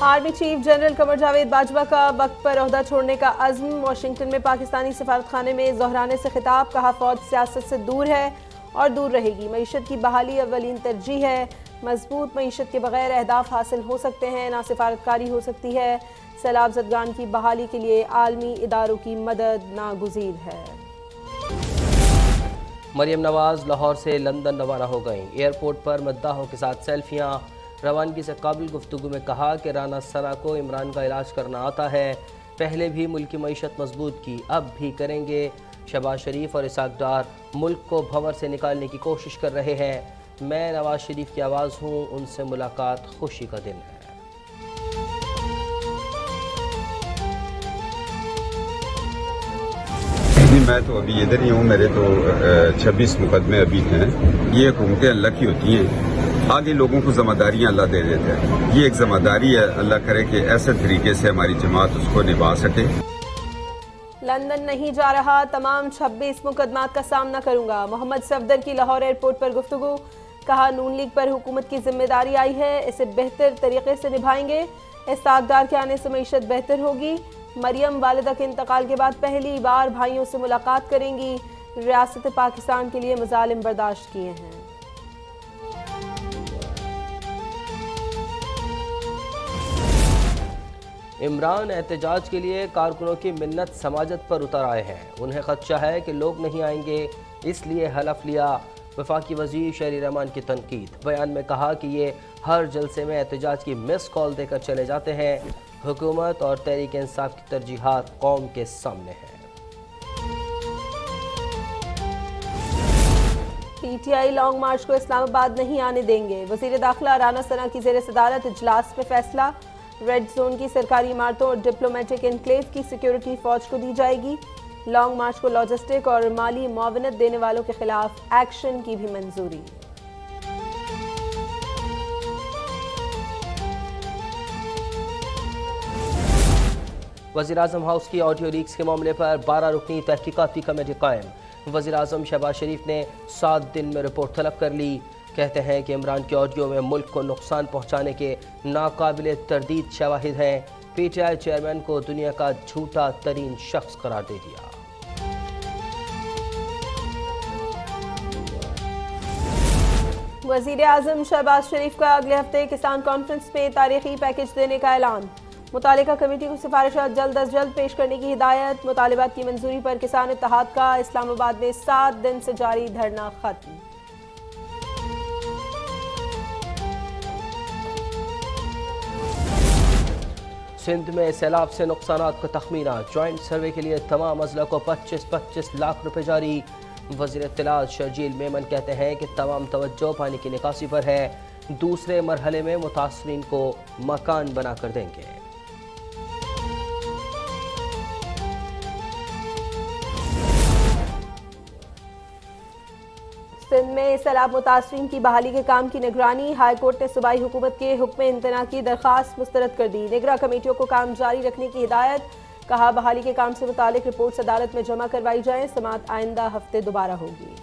Army chief general Qamar Javed Bajwa का वक्त पर ओहदा छोड़ने का अज़्म। वाशिंगटन में पाकिस्तानी सफारतखाने में दोहराने से खिताब। कहा, फौज सियासत से दूर है और दूर रहेगी। मईशत की बहाली अव्वलीन तरजीह है। मजबूत मईशत के बगैर अहदाफ हासिल हो सकते हैं, ना सिफारतकारी हो सकती है। सैलाब ज़दगान की बहाली के लिए आलमी इदारों की मदद नागुज़ीर है। मरियम नवाज लाहौर से लंदन रवाना हो गईं। एयरपोर्ट पर मद्दाहों के साथ सेल्फियाँ। रवानगी से काबिल गुफ्तगू में कहा कि राना सना को इमरान का इलाज करना आता है। पहले भी मुल्क की मईशत मजबूत की, अब भी करेंगे। शहबाज शरीफ और इसाक डार मुल्क को भंवर से निकालने की कोशिश कर रहे हैं। मैं नवाज शरीफ की आवाज़ हूँ, उनसे मुलाकात खुशी का दिन है। मैं तो अभी इधर ही हूँ। मेरे तो 26 मुकदमे अभी हैं। ये हुकूमतें अल्लाह की होती हैं, आगे लोगों को जिम्मेदारियाँ अल्लाह दे देता है। ये एक जिम्मेदारी है, अल्लाह करे कि ऐसे तरीके से हमारी जमात उसको निभा सके। लंदन नहीं जा रहा, तमाम 26 मुकदमात का सामना करूंगा। मोहम्मद सफदर की लाहौर एयरपोर्ट पर गुफ्तगू। कहा, नून लीग पर हुकूमत की जिम्मेदारी आई है, इसे बेहतर तरीके से निभाएंगे। इसाक डार के आने से मईशत बेहतर होगी। मरियम वालिदा के इंतकाल के बाद पहली बार भाइयों से मुलाकात करेंगी। रियासत पाकिस्तान के लिए मजालिम बर्दाश्त किए हैं। इमरान एहतजाज के लिए कारकुनों की मिन्नत समाजत पर उतर आए हैं। उन्हें खदशा है कि लोग नहीं आएंगे, इसलिए हलफ लिया। वफाकी वजीर शहरी रहमान की तनकीद। बयान में कहा कि ये हर जलसे में एहतजाज की मिस कॉल देकर चले जाते हैं। हुकूमत और तहरीक इंसाफ की तरजीहात कौम के सामने है। पीटीआई लॉन्ग मार्च को इस्लामाबाद नहीं आने देंगे। वजीर दाखिला राना सना की ज़ेर सदारत इजलास में फैसला। रेड जोन की सरकारी इमारतों और डिप्लोमेटिक एनक्लेव की सिक्योरिटी फौज को दी जाएगी। लॉन्ग मार्च को लॉजिस्टिक और माली मुआवनत देने वालों के खिलाफ एक्शन की भी मंजूरी। वज़ीर-ए-आज़म हाउस की ऑडियो लीक्स के मामले पर 12 रुकनी तहकीकाती कमेटी कायम। वज़ीर-ए-आज़म शहबाज शरीफ ने 7 दिन में रिपोर्ट तलब कर ली। कहते हैं कि इमरान के ऑडियो में मुल्क को नुकसान पहुँचाने के नाकाबिले तरदीद शवाहिद हैं। पीटीआई चेयरमैन को दुनिया का झूठा तरीन शख्स करार दे दिया। वज़ीर-ए-आज़म शहबाज शरीफ का अगले हफ्ते किसान कॉन्फ्रेंस में तारीखी पैकेज देने का ऐलान। मुतालिका कमेटी को सिफारिशात जल्द अज जल्द पेश करने की हिदायत। मुतालिबात की मंजूरी पर किसान इत्तेहाद का इस्लामाबाद में 7 दिन से जारी धरना खत्म। सिंध में सैलाब से नुकसानात का तखमीना। ज्वाइंट सर्वे के लिए तमाम अजला को 25-25 लाख रुपए जारी। वज़ीर इत्तलात शर्जील मेमन कहते हैं कि तमाम तवज्जो पानी की निकासी पर है। दूसरे मरहले में मुतासरीन को मकान बना कर देंगे। सिंध में सैलाब मुतासरीन की बहाली के काम की निगरानी। हाईकोर्ट ने सूबाई हुकूमत के हुक्म इम्तना की दरख्वास्त मुस्तरद कर दी। निगरां कमेटियों को काम जारी रखने की हिदायत। कहा, बहाली के काम से मुतालिक रिपोर्ट्स अदालत में जमा करवाई जाए। समाअत आइंदा हफ्ते दोबारा होगी।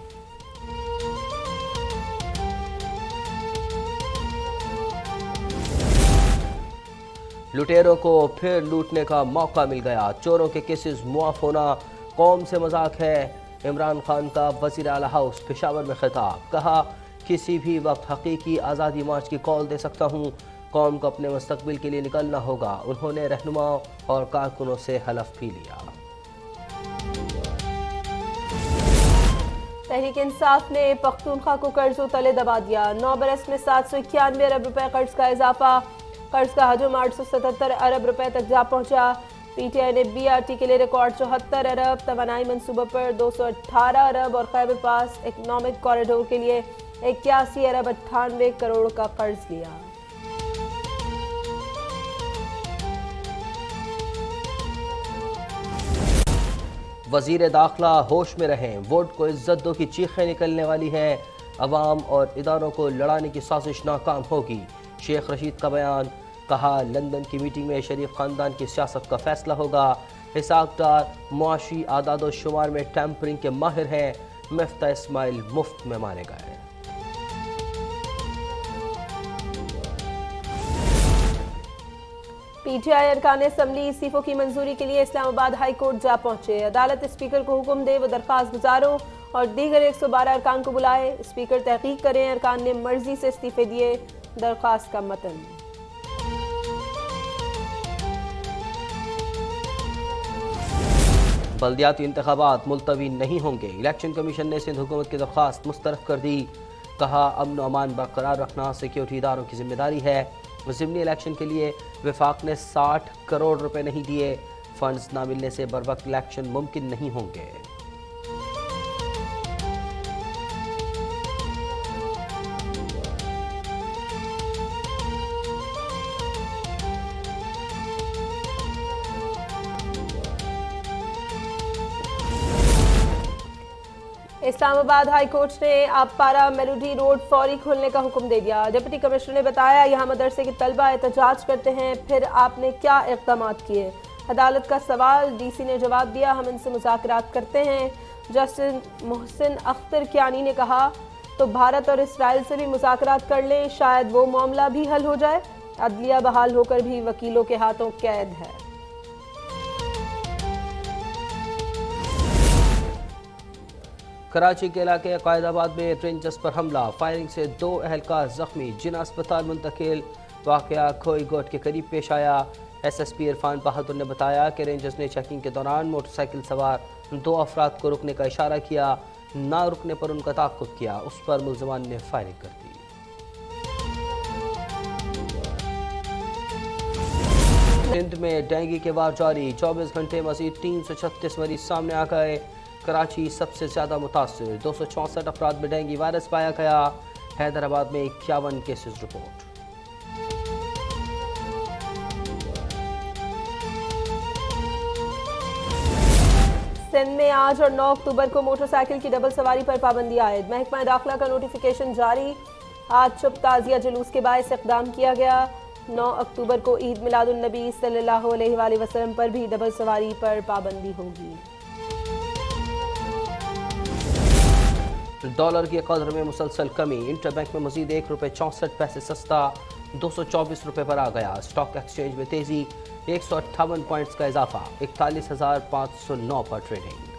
लुटेरों को फिर लूटने का मौका मिल गया। चोरों के केसेस मुआफ होना कौम से मजाक है। इमरान खान का वज़ीर आला हाउस पेशावर में खिताब। कहा, किसी भी वक्त हकीकी आज़ादी मार्च की कॉल दे सकता हूँ। कौम को अपने मुस्तकबिल के लिए निकलना होगा। उन्होंने रहनुमाओं और कारकुनों से हलफ भी लिया। तहरीक इंसाफ ने पख्तूनख्वा को कर्जों तले दबा दिया। 9 बरस में 791 अरब रुपए कर्ज का इजाफा। कर्ज का हजम 877 अरब रुपए तक जा पहुंचा। पीटीआई ने बीआरटी के लिए रिकॉर्ड 74 अरब, तवानाई मनसूबा पर 218 अरब और खैबर पास इकनॉमिक कॉरिडोर के लिए 81 अरब 98 करोड़ का कर्ज लिया। वजीर दाखिला होश में रहें, वोट को इज्जत दो की चीखें निकलने वाली हैं। अवाम और इदारों को लड़ाने की साजिश नाकाम होगी। शेख रशीद का बयान। कहा, लंदन की मीटिंग में शरीफ खानदान की सियासत का फैसला होगा। इसाक डार मुआशी आदाद शुमार में टैंपरिंग के माहिर हैं। मिफ्ता इस्माइल मुफ्त में मारे गए। पीटीआई अरकान असम्बली इस्तीफों की मंजूरी के लिए इस्लामाबाद हाई कोर्ट जा पहुंचे। अदालत स्पीकर को हुक्म दे वो दरखास्त गुजारों और दीगर 112 अरकान को बुलाए। स्पीकर तहकीक करें अरकान ने मर्जी से इस्तीफे दिए। दरखास्त का मतन। बल्दियाती इंतखाबात मुलतवी नहीं होंगे। इलेक्शन कमीशन ने सिंध हुकूमत की दरख्वास्त मुस्तरद कर दी। कहा अमन व अमान बरकरार रखना सिक्योरिटी इदारों की जिम्मेदारी है। ज़िमनी इलेक्शन के लिए वफाक ने 60 करोड़ रुपए नहीं दिए। फंड्स ना मिलने से बर वक्त इलेक्शन मुमकिन नहीं होंगे। इस्लामाबाद हाई कोर्ट ने आबपारा मेलोडी रोड फौरी खोलने का हुक्म दे दिया। डिप्टी कमिश्नर ने बताया यहाँ मदरसे के तलबा एहतजाज करते हैं, फिर आपने क्या इक़दाम किए। अदालत का सवाल, डीसी ने जवाब दिया हम इनसे मुज़ाकरात करते हैं। जस्टिस मोहसिन अख्तर कियानी ने कहा तो भारत और इसराइल से भी मुज़ाकरात कर लें, शायद वो मामला भी हल हो जाए। अदलिया बहाल होकर भी वकीलों के हाथों कैद है। कराची के इलाके कायदाबाद में रेंजर्स पर हमला, फायरिंग से 2 अहलकार जख्मी, जिना अस्पताल मुंतकिल। वाकया खोई गोट के करीब पेश आया। SSP इरफान बहादुर ने बताया कि रेंजर्स ने चेकिंग के दौरान मोटरसाइकिल सवार 2 अफराद को रुकने का इशारा किया, ना रुकने पर उनका ताक़ुब किया, उस पर मुल्ज़िमान ने फायरिंग कर दी। सिंध में डेंगू के वार जारी, 24 घंटे मजीद 336 मरीज सामने आ गए। कराची सबसे ज्यादा मुतासिर, 264 अफराद में डेंगू वायरस पाया गया। हैदराबाद में 51 केसेस रिपोर्ट। सिंध में आज और 9 अक्टूबर को मोटरसाइकिल की डबल सवारी पर पाबंदी आयद। महकमा दाखिला का नोटिफिकेशन जारी। आज चुप ताजिया जुलूस के बायस इक़दाम किया गया। 9 अक्टूबर को ईद मिलादुन नबी सल्लल्लाहु अलैहि वसल्लम पर भी डबल सवारी पर पाबंदी होगी। डॉलर की कदर में मुसलसल कमी, इंटरबैंक में मजीद ₹1.64 सस्ता 224 रुपये पर आ गया। स्टॉक एक्सचेंज में तेजी, 158 पॉइंट्स का इजाफा, 41,509 पर ट्रेडिंग।